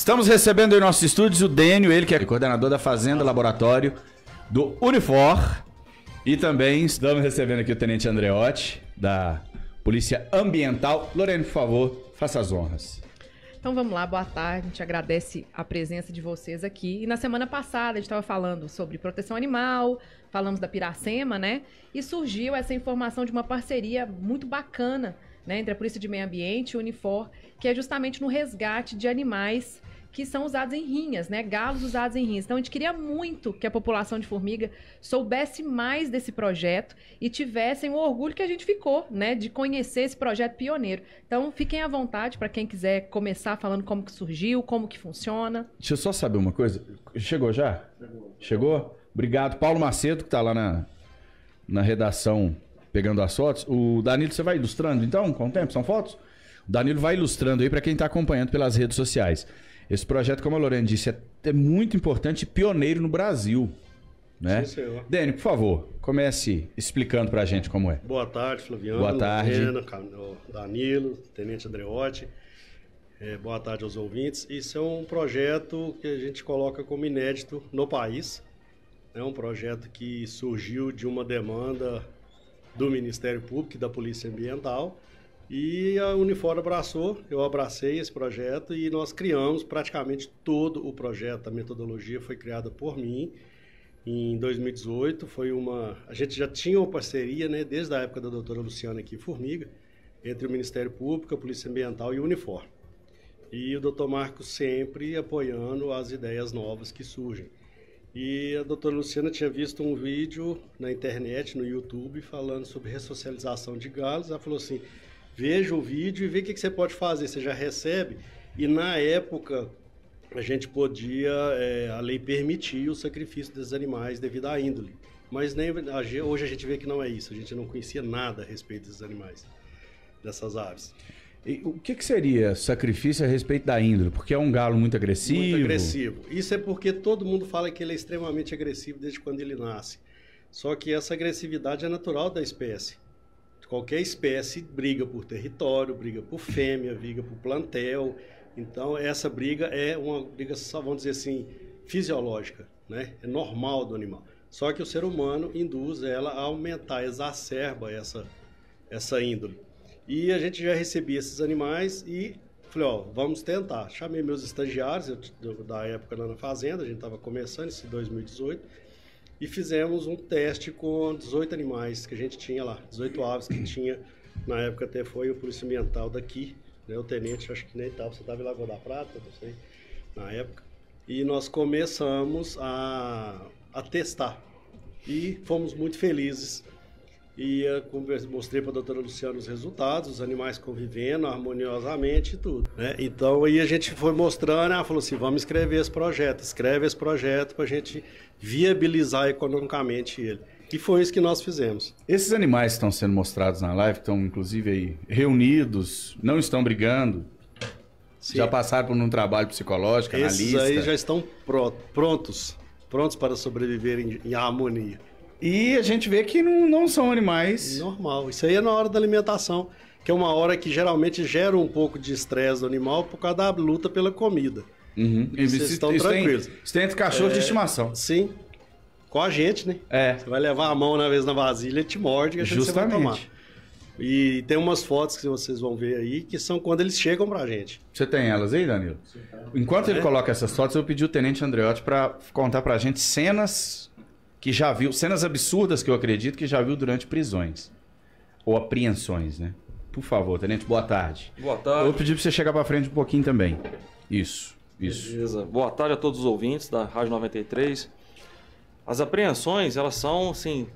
Estamos recebendo em nossos estúdios o Dênio, ele que é coordenador da Fazenda Laboratório do Unifor. E também estamos recebendo aqui o Tenente Andreotti, da Polícia Ambiental. Lorene, por favor, faça as honras. Então vamos lá, boa tarde, a gente agradece a presença de vocês aqui. E na semana passada a gente estava falando sobre proteção animal, falamos da Piracema, né? E surgiu essa informação de uma parceria muito bacana, né, entre a Polícia de Meio Ambiente e o Unifor, que é justamente no resgate de animais que são usados em rinhas, né? Galos usados em rinhas. Então a gente queria muito que a população de Formiga soubesse mais desse projeto e tivessem o orgulho que a gente ficou, né? De conhecer esse projeto pioneiro. Então fiquem à vontade para quem quiser começar falando como que surgiu, como que funciona. Deixa eu só saber uma coisa. Chegou já? Chegou? Obrigado. Paulo Macedo, que está lá na redação pegando as fotos. O Danilo, você vai ilustrando então, com o tempo? São fotos? O Danilo vai ilustrando aí para quem está acompanhando pelas redes sociais. Esse projeto, como a Lorene disse, é muito importante e pioneiro no Brasil, né? Sim, senhor. Dênio, por favor, comece explicando pra gente como é. Boa tarde, Flaviano. Boa tarde. Lorena, Danilo, Tenente Andreotti. Boa tarde aos ouvintes. Isso é um projeto que a gente coloca como inédito no país. É um projeto que surgiu de uma demanda do Ministério Público e da Polícia Ambiental. E a Unifor abraçou, eu abracei esse projeto e nós criamos praticamente todo o projeto. A metodologia foi criada por mim em 2018. A gente já tinha uma parceria, né, desde a época da doutora Luciana aqui em Formiga, entre o Ministério Público, a Polícia Ambiental e o Unifor. E o doutor Marcos sempre apoiando as ideias novas que surgem. E a doutora Luciana tinha visto um vídeo na internet, no YouTube, falando sobre ressocialização de galos. Ela falou assim: veja o vídeo e vê o que você pode fazer, você já recebe. E na época a gente podia, a lei permitia o sacrifício desses animais devido à índole. Mas hoje a gente vê que não é isso, a gente não conhecia nada a respeito desses animais, dessas aves. E o que seria sacrifício a respeito da índole? Porque é um galo muito agressivo? Muito agressivo. Isso é porque todo mundo fala que ele é extremamente agressivo desde quando ele nasce. Só que essa agressividade é natural da espécie. Qualquer espécie briga por território, briga por fêmea, briga por plantel. Então, essa briga é uma briga, vamos dizer assim, fisiológica, né? É normal do animal. Só que o ser humano induz ela a aumentar, exacerba essa índole. E a gente já recebia esses animais e falei, vamos tentar. Chamei meus estagiários da época lá na fazenda, a gente estava começando esse 2018. E fizemos um teste com 18 animais que a gente tinha lá, 18 aves que tinha, na época até foi o Polícia Ambiental daqui, né, o tenente, acho que nem estava, você estava em Lagoa da Prata, não sei, na época. E nós começamos a testar e fomos muito felizes. E mostrei para a doutora Luciana os resultados, os animais convivendo harmoniosamente e tudo, né? Então aí a gente foi mostrando, ela falou assim, vamos escreve esse projeto para a gente viabilizar economicamente ele. E foi isso que nós fizemos. Esses animais que estão sendo mostrados na live, estão inclusive aí reunidos, não estão brigando, sim, já passaram por um trabalho psicológico, analista. Esses aí já estão prontos para sobreviver em harmonia. E a gente vê que não são animais... Normal. Isso aí é na hora da alimentação, que é uma hora que geralmente gera um pouco de estresse do animal por causa da luta pela comida. Uhum. Vocês estão tranquilos. Isso tem entre cachorros de estimação. Sim. Com a gente, né? Você vai levar a mão uma vez na vasilha e te morde, que a gente você vai tomar. E tem umas fotos que vocês vão ver aí, que são quando eles chegam pra gente. Você tem elas aí, Danilo? Sim. Enquanto ele coloca essas fotos, eu pedi o Tenente Andreotti para contar pra gente cenas... que já viu, cenas absurdas que eu acredito que já viu durante prisões. Ou apreensões, né? Por favor, Tenente, boa tarde. Boa tarde. Eu vou pedir para você chegar para frente um pouquinho também. Isso. Beleza. Boa tarde a todos os ouvintes da Rádio 93. As apreensões, elas são, assim,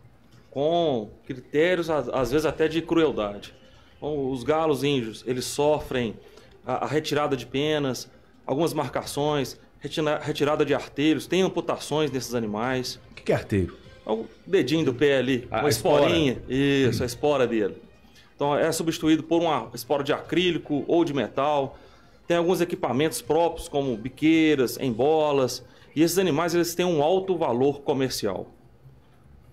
com critérios, às vezes até de crueldade. Então, os galos índios, eles sofrem a retirada de penas, algumas marcações, retirada de arteiros, tem amputações desses animais. O que é arteiro? É o dedinho do pé ali, uma esporinha. Isso, a espora dele. Então é substituído por uma espora de acrílico ou de metal. Tem alguns equipamentos próprios, como biqueiras, embolas. E esses animais eles têm um alto valor comercial.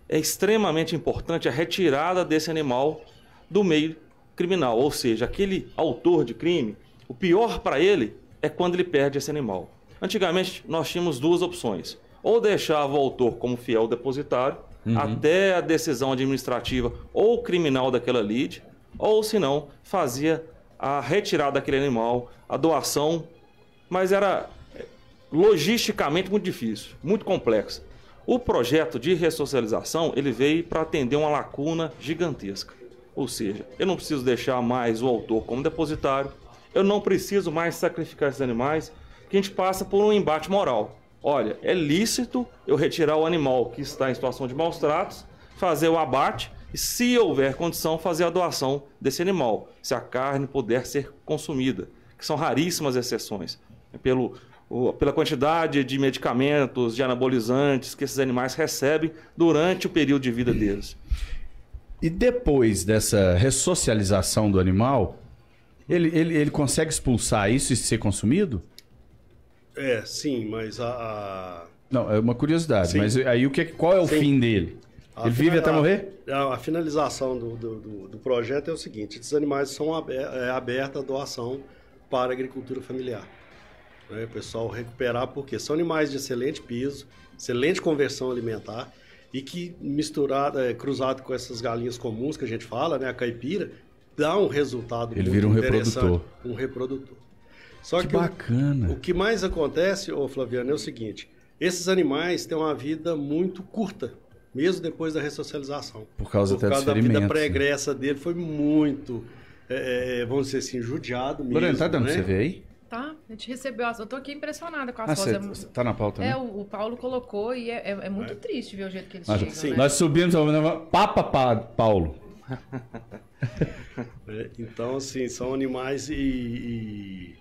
É extremamente importante a retirada desse animal do meio criminal. Ou seja, aquele autor de crime, o pior para ele é quando ele perde esse animal. Antigamente, nós tínhamos duas opções. Ou deixava o autor como fiel depositário, até a decisão administrativa ou criminal daquela lide, ou, se não, fazia a retirada daquele animal, a doação, mas era logisticamente muito difícil, muito complexo. O projeto de ressocialização, ele veio para atender uma lacuna gigantesca. Ou seja, eu não preciso deixar mais o autor como depositário, eu não preciso mais sacrificar esses animais, porque a gente passa por um embate moral. Olha, é lícito eu retirar o animal que está em situação de maus tratos, fazer o abate e, se houver condição, fazer a doação desse animal, se a carne puder ser consumida, que são raríssimas exceções, pela quantidade de medicamentos, de anabolizantes que esses animais recebem durante o período de vida deles. E depois dessa ressocialização do animal, ele consegue expulsar isso e ser consumido? Sim, mas Não, é uma curiosidade, Sim. mas aí qual é o Sim. fim dele? Ele vive até morrer? A finalização do projeto é o seguinte: esses animais são abertos à doação para a agricultura familiar. O pessoal recuperar, porque são animais de excelente piso, excelente conversão alimentar e que cruzado com essas galinhas comuns que a gente fala, né, a caipira, dá um resultado Ele muito vira um interessante. reprodutor. Um reprodutor. Só Que que bacana. o que mais acontece, Flaviano, é o seguinte: esses animais têm uma vida muito curta, mesmo depois da ressocialização. Por causa até dos da vida ferimentos. pregressa dele, foi muito, vamos dizer assim, judiado mesmo. Lorena, tá dando né? pra você ver aí? Tá, a gente recebeu eu tô aqui impressionada com as fotos. Você tá na pauta, né? O Paulo colocou e é muito triste ver o jeito que eles Nós, chegam, né? nós subimos, Papa Paulo. Então, assim, são animais eu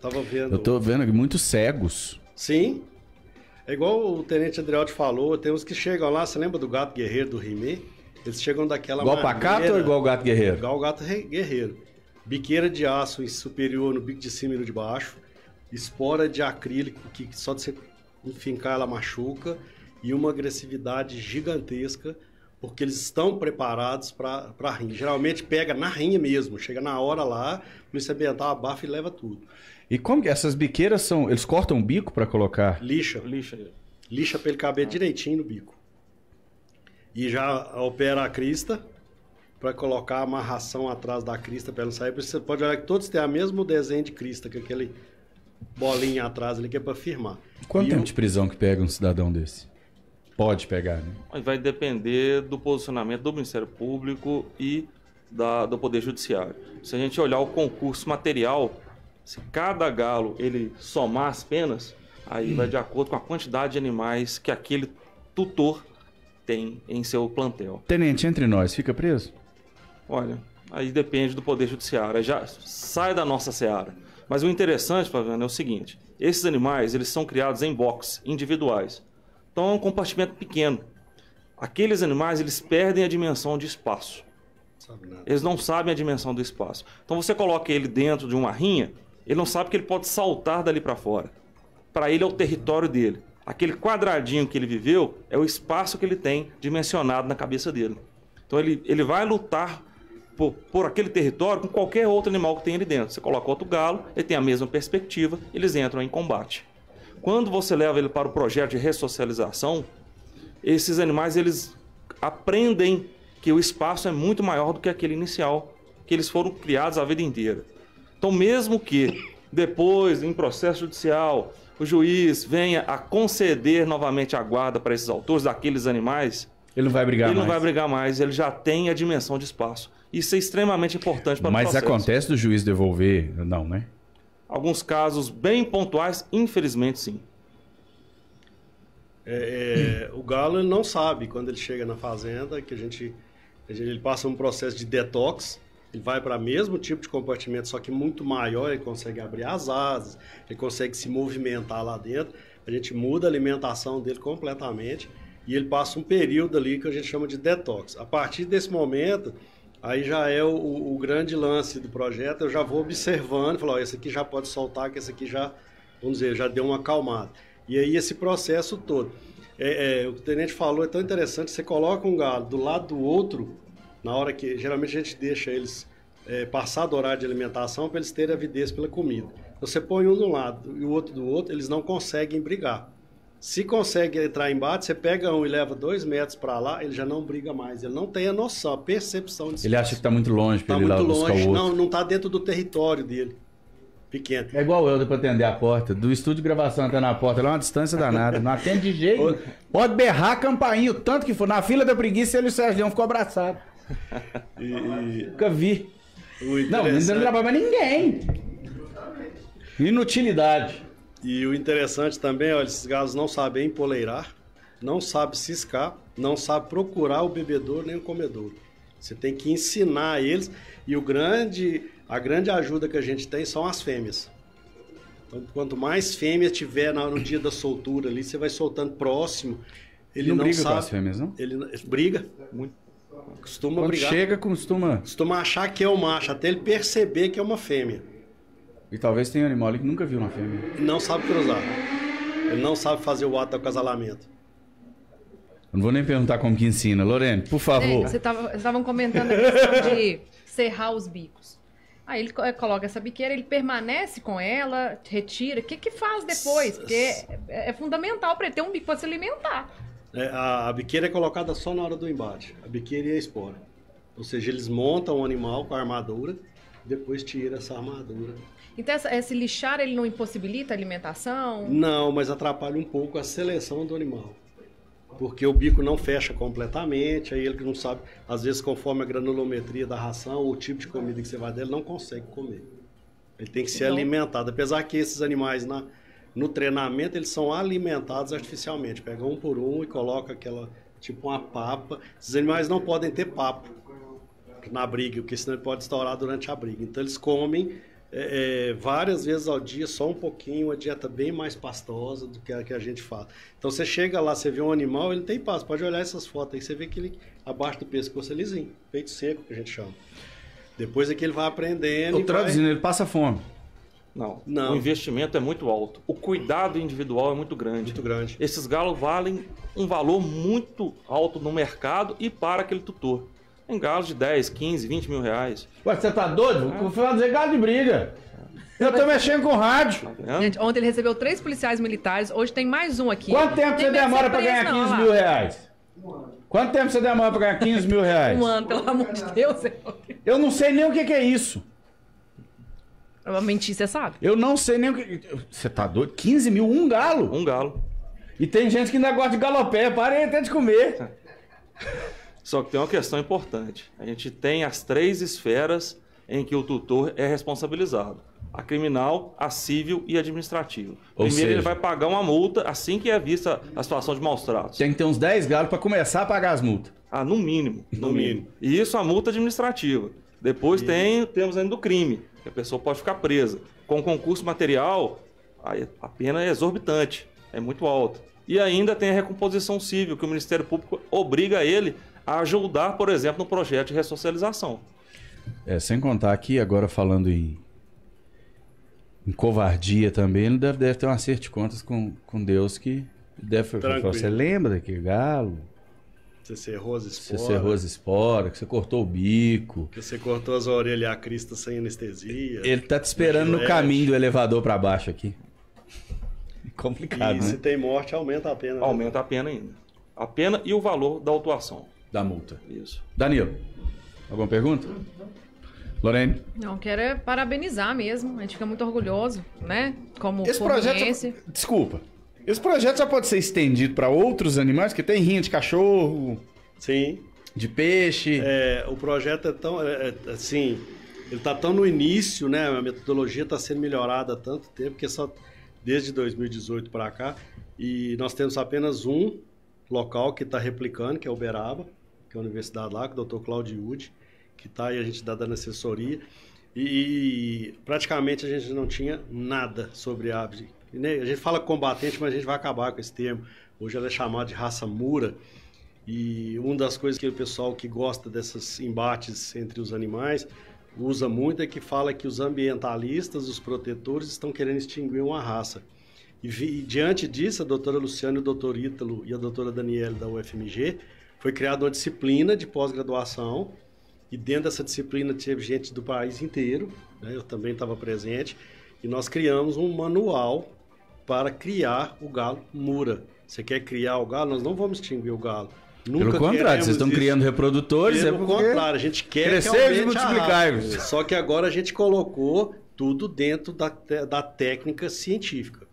tava vendo... Eu tô vendo aqui muitos cegos. Sim. É igual o Tenente Adrialdo falou, tem uns que chegam lá, você lembra do gato guerreiro do He-Man? Eles chegam daquela Igual pacato ou igual o gato guerreiro? Igual o gato guerreiro. Biqueira de aço superior no bico de cima e no de baixo, espora de acrílico que só de você enfincar ela machuca, e uma agressividade gigantesca, porque eles estão preparados para rinha. Geralmente pega na rinha mesmo, chega na hora lá, polícia ambiental abafa e leva tudo. E como que essas biqueiras são? Eles cortam o bico pra colocar? Lixa para ele caber direitinho no bico. E já opera a crista para colocar a amarração atrás da crista para ela não sair. Você pode olhar que todos têm o mesmo desenho de crista, que aquele bolinha atrás ali que é para firmar. Quanto tempo de prisão que pega um cidadão desse? Pode pegar, né? Vai depender do posicionamento do Ministério Público e do Poder Judiciário. Se a gente olhar o concurso material, se cada galo ele somar as penas, aí vai de acordo com a quantidade de animais que aquele tutor tem em seu plantel. Tenente, entre nós, fica preso? Olha, aí depende do Poder Judiciário, aí já sai da nossa seara. Mas o interessante, Flaviano, é o seguinte: esses animais eles são criados em boxes individuais. Então é um compartimento pequeno. Aqueles animais eles perdem a dimensão de espaço. Eles não sabem a dimensão do espaço. Então você coloca ele dentro de uma rinha, ele não sabe que ele pode saltar dali para fora. Para ele é o território dele. Aquele quadradinho que ele viveu é o espaço que ele tem dimensionado na cabeça dele. Então ele vai lutar por aquele território com qualquer outro animal que tem ali dentro. Você coloca outro galo, ele tem a mesma perspectiva, eles entram em combate. Quando você leva ele para o projeto de ressocialização, esses animais eles aprendem que o espaço é muito maior do que aquele inicial, que eles foram criados a vida inteira. Então, mesmo que depois, em processo judicial, o juiz venha a conceder novamente a guarda para esses autores daqueles animais, ele não vai brigar mais. Ele não vai brigar mais, ele já tem a dimensão de espaço. Isso é extremamente importante para o processo. Mas acontece do juiz devolver? Não, né? Alguns casos bem pontuais, infelizmente, sim. O galo ele não sabe quando ele chega na fazenda que ele passa um processo de detox. Ele vai para o mesmo tipo de compartimento, só que muito maior. Ele consegue abrir as asas, ele consegue se movimentar lá dentro. A gente muda a alimentação dele completamente e ele passa um período ali que a gente chama de detox. A partir desse momento, aí já é o grande lance do projeto. Eu já vou observando, falo, esse aqui já pode soltar, que esse aqui já, vamos dizer, já deu uma acalmada. E aí esse processo todo. O que o tenente falou é tão interessante, você coloca um galo do lado do outro, na hora que, geralmente a gente deixa eles passar do horário de alimentação para eles terem avidez pela comida. Você põe um de um lado e o outro do outro, eles não conseguem brigar. Se consegue entrar em embate, você pega um e leva 2 metros para lá, ele já não briga mais. Ele não tem a noção, a percepção de espaço. Ele acha que está muito longe para ele ir lá buscar o outro. Não está dentro do território dele. Pequeno. É igual eu para atender a porta. Do estúdio de gravação até na porta, lá é uma distância danada. Não atende de jeito. Pode berrar a campainha, o tanto que for. Na fila da preguiça, ele e o Sérgio Leão ficou abraçado. Nunca vi. Não trabalha pra ninguém. Inutilidade. E o interessante também, olha, esses galos não sabem empoleirar, não sabem ciscar, não sabem procurar o bebedouro nem o comedouro. Você tem que ensinar eles. E a grande ajuda que a gente tem são as fêmeas. Então, quanto mais fêmeas tiver no dia da soltura ali, você vai soltando próximo. Ele não briga sabe, com as fêmeas, não? Ele briga. Muito. Costuma Quando brigar. Chega, costuma achar que é o macho, até ele perceber que é uma fêmea. E talvez tenha um animal ali que nunca viu uma fêmea. Ele não sabe cruzar. Ele não sabe fazer o ato do acasalamento. Eu não vou nem perguntar como que ensina. Lorene, por favor. Vocês estavam comentando a questão de serrar os bicos. Aí ele coloca essa biqueira, ele permanece com ela, retira. O que faz depois? Porque é fundamental para ele ter um bico para se alimentar. A biqueira é colocada só na hora do embate. A biqueira e a espora. Ou seja, eles montam o animal com a armadura, depois tiram essa armadura. Então esse lixar, ele não impossibilita a alimentação? Não, mas atrapalha um pouco a seleção do animal. Porque o bico não fecha completamente, aí ele que não sabe, às vezes conforme a granulometria da ração, ou o tipo de comida que você vai dar, ele não consegue comer. Ele tem que ser alimentado. Apesar que esses animais no treinamento, eles são alimentados artificialmente. Pega um por um e coloca aquela, tipo uma papa. Esses animais não podem ter papo na briga, porque senão ele pode estourar durante a briga. Então eles comem várias vezes ao dia, só um pouquinho, uma dieta bem mais pastosa do que a que a gente faz. Então você chega lá, você vê um animal, ele tem pasto. Pode olhar essas fotos aí, você vê que ele, abaixo do pescoço é lisinho, peito seco, que a gente chama. Depois é que ele vai aprendendo. Tô traduzindo, ele passa fome. Não. O investimento é muito alto. O cuidado individual é muito grande. Muito grande. Esses galos valem um valor muito alto no mercado e para aquele tutor. Tem galos de 10, 15, 20 mil reais. Ué, você tá doido? Vou fazer galo de briga. Eu tô mexendo com rádio. Tá Gente, ontem ele recebeu 3 policiais militares, hoje tem mais um aqui. Quanto tempo você demora pra ganhar 15 mil reais? Quanto tempo você demora pra ganhar 15 mil reais? Um ano, pelo amor de Deus. Eu não sei nem o que é isso. Mentir, você sabe? Eu não sei nem o que... Você tá doido? 15 mil, um galo? Um galo. E tem gente que ainda gosta de galopé. Parem até de comer. Só que tem uma questão importante. A gente tem as 3 esferas em que o tutor é responsabilizado. A criminal, a civil e a administrativa. Primeiro ele vai pagar uma multa assim que é vista a situação de maus tratos. Tem que ter uns 10 galos para começar a pagar as multas. No mínimo. No mínimo. E isso a multa administrativa. Depois temos ainda o crime, que a pessoa pode ficar presa. Com concurso material, a pena é exorbitante, é muito alta. E ainda tem a recomposição civil, que o Ministério Público obriga ele a ajudar, por exemplo, no projeto de ressocialização. Sem contar aqui, agora falando em covardia também, ele deve ter um acerto de contas com Deus que deve falar, você lembra daquele galo? Você cerrou as esporas. Você cerrou as esporas, que você cortou o bico. Que você cortou as orelhas e a crista sem anestesia. Ele tá te esperando no caminho do elevador para baixo aqui. Complicado, né? Se tem morte, aumenta a pena. Aumenta a pena ainda. A pena e o valor da autuação. Da multa. Isso. Danilo, alguma pergunta? Lorene? Não, quero parabenizar mesmo. A gente fica muito orgulhoso, né? Como esse projeto, desculpa. Esse projeto já pode ser estendido para outros animais, que tem rinha de cachorro, sim, de peixe. O projeto é tão, assim, ele está tão no início, né? A metodologia está sendo melhorada há tanto tempo, que só desde 2018 para cá, e nós temos apenas um local que está replicando, que é Uberaba, que é a universidade lá, com o Dr. Claudio Iude, que está aí, a gente está dando assessoria, e praticamente a gente não tinha nada sobre aves. A gente fala combatente, mas a gente vai acabar com esse termo. Hoje ela é chamada de raça mura. E uma das coisas que o pessoal que gosta desses embates entre os animais usa muito é que fala que os ambientalistas, os protetores, estão querendo extinguir uma raça. E diante disso, a doutora Luciana, o doutor Ítalo e a doutora Daniela da UFMG, foi criada uma disciplina de pós-graduação e dentro dessa disciplina teve gente do país inteiro, né? Eu também estava presente, e nós criamos um manual para criar o galo mura. Você quer criar o galo? Nós não vamos extinguir o galo. Pelo contrário, vocês estão criando reprodutores. Pelo contrário, a gente quer crescer e multiplicar. Só que agora a gente colocou tudo dentro da técnica científica.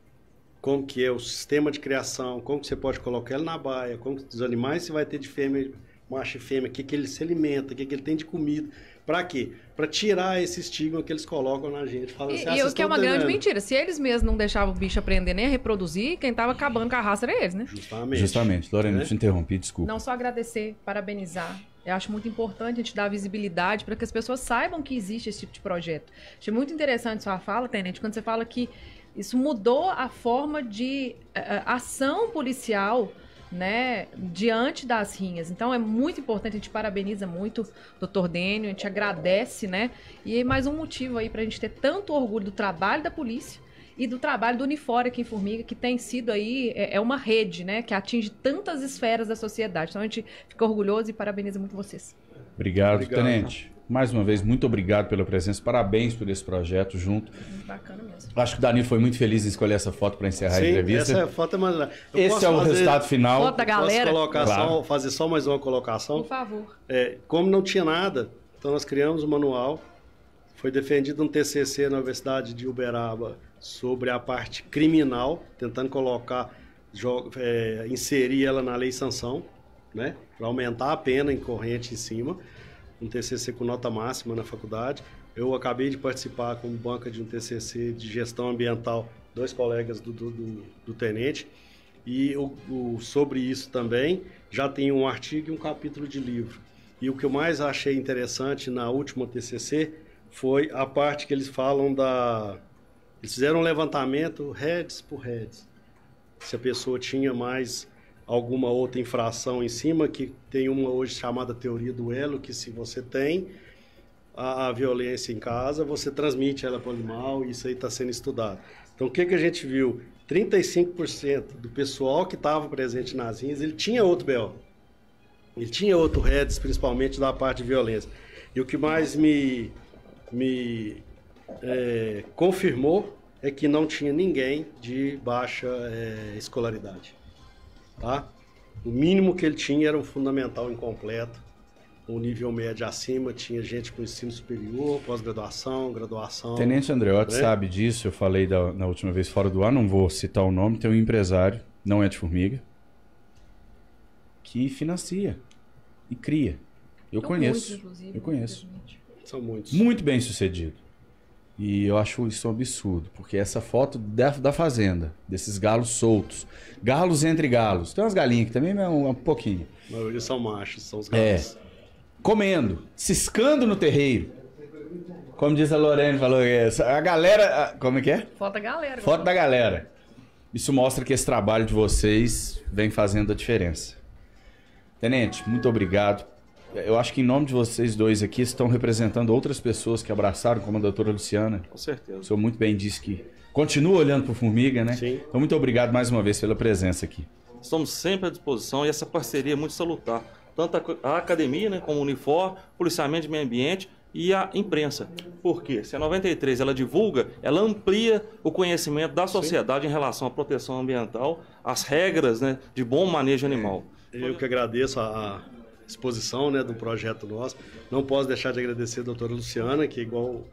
Como que é o sistema de criação, como que você pode colocar ele na baia, como que os animais você vai ter de fêmea, macho e fêmea, o que ele se alimenta, o que ele tem de comida. Para quê? Para tirar esse estigma que eles colocam na gente. Falando assim, e o que é uma grande mentira. Se eles mesmos não deixavam o bicho aprender nem a reproduzir, quem estava acabando com a raça era eles, né? Justamente. Lorena, te interrompi, desculpa. Não só agradecer, parabenizar. Eu acho muito importante a gente dar visibilidade para que as pessoas saibam que existe esse tipo de projeto. Achei muito interessante sua fala, Tenente, quando você fala que isso mudou a forma de ação policial, né, diante das rinhas. Então é muito importante, a gente parabeniza muito o Dr. Dênio, a gente agradece, né? E mais um motivo aí pra gente ter tanto orgulho do trabalho da polícia e do trabalho do Unifor aqui em Formiga, que tem sido aí, é uma rede, né, que atinge tantas esferas da sociedade. Então a gente fica orgulhoso e parabeniza muito vocês. Obrigado. Tenente. Mais uma vez, muito obrigado pela presença. Parabéns por esse projeto junto. Muito bacana mesmo. Acho que o Danilo foi muito feliz em escolher essa foto para encerrar a entrevista. Essa foto é mais... Esse é o resultado final. Foto da galera. Claro. Fazer só mais uma colocação? Por favor. Como não tinha nada, então nós criamos um manual. Foi defendido um TCC na Universidade de Uberaba sobre a parte criminal, tentando colocar, inserir ela na lei sanção, né? Para aumentar a pena incorrente em cima. Um TCC com nota máxima na faculdade. Eu acabei de participar como banca de um TCC de gestão ambiental, 2 colegas do Tenente. E sobre isso também já tem um artigo e um capítulo de livro. E o que eu mais achei interessante na última TCC foi a parte que eles falam Eles fizeram um levantamento heads por heads. Se a pessoa tinha mais alguma outra infração em cima, que tem uma hoje chamada teoria do elo, que se você tem a violência em casa, você transmite ela para o animal, e isso aí está sendo estudado. Então, o que a gente viu? 35% do pessoal que estava presente nas rinhas, ele tinha outro BO. Ele tinha outro REDS, principalmente da parte de violência. E o que mais me confirmou é que não tinha ninguém de baixa escolaridade. Tá? O mínimo que ele tinha era um fundamental incompleto, um nível médio acima, tinha gente com ensino superior, pós-graduação, graduação. Tenente Andreotti sabe disso, eu falei na última vez fora do ar, não vou citar o nome, tem um empresário, não é de Formiga, que financia e cria. Eu conheço. São muitos. Muito bem sucedido. E eu acho isso um absurdo, porque essa foto da fazenda, desses galos soltos, galos entre galos, tem umas galinhas que também, mas um pouquinho. A maioria são machos, são os galos. Comendo, ciscando no terreiro. Como diz a Lorena, falou a galera... Como é que é? Foto da galera. Foto da galera. Isso mostra que esse trabalho de vocês vem fazendo a diferença. Tenente, muito obrigado. Eu acho que em nome de vocês dois aqui estão representando outras pessoas que abraçaram, como a doutora Luciana. Com certeza. O senhor muito bem disse que continua olhando para o Formiga, né? Sim. Então, muito obrigado mais uma vez pela presença aqui. Estamos sempre à disposição e essa parceria é muito salutar. Tanto a academia, né, como o Unifor, policiamento de meio ambiente e a imprensa. Por quê? Se a 93 ela divulga, ela amplia o conhecimento da sociedade em relação à proteção ambiental, às regras, né, de bom manejo animal. Eu que agradeço a exposição, né, do projeto nosso. Não posso deixar de agradecer a doutora Luciana, que igual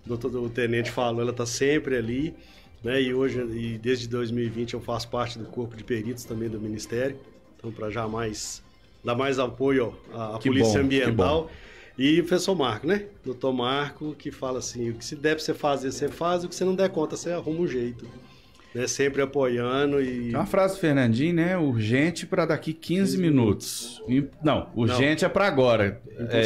o Tenente falou, ela está sempre ali, né, e desde 2020 eu faço parte do corpo de peritos também do Ministério, então para jamais dar mais apoio à Polícia Ambiental. E o professor Marco, né? Doutor Marco, que fala assim, o que se der pra você fazer, você faz, o que você não der conta, você arruma um jeito. Né? Sempre apoiando e... É uma frase do Fernandinho, né? Urgente para daqui 15 minutos. Não, urgente é para agora.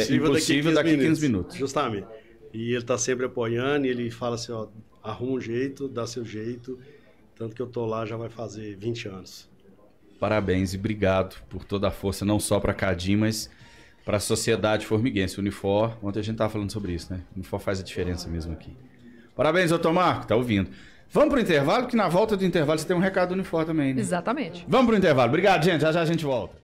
Impossível daqui 15 minutos. Justamente. E ele tá sempre apoiando e ele fala assim, ó, arruma um jeito, dá seu jeito. Tanto que eu tô lá já vai fazer 20 anos. Parabéns e obrigado por toda a força, não só para Cadim, mas para a sociedade formiguense. O Unifor, ontem a gente estava falando sobre isso, né? O Unifor faz a diferença mesmo aqui. Parabéns, doutor Marco, tá ouvindo. Vamos pro intervalo, que na volta do intervalo você tem um recado do Unifor também, né? Exatamente. Vamos pro intervalo. Obrigado, gente. Já já a gente volta.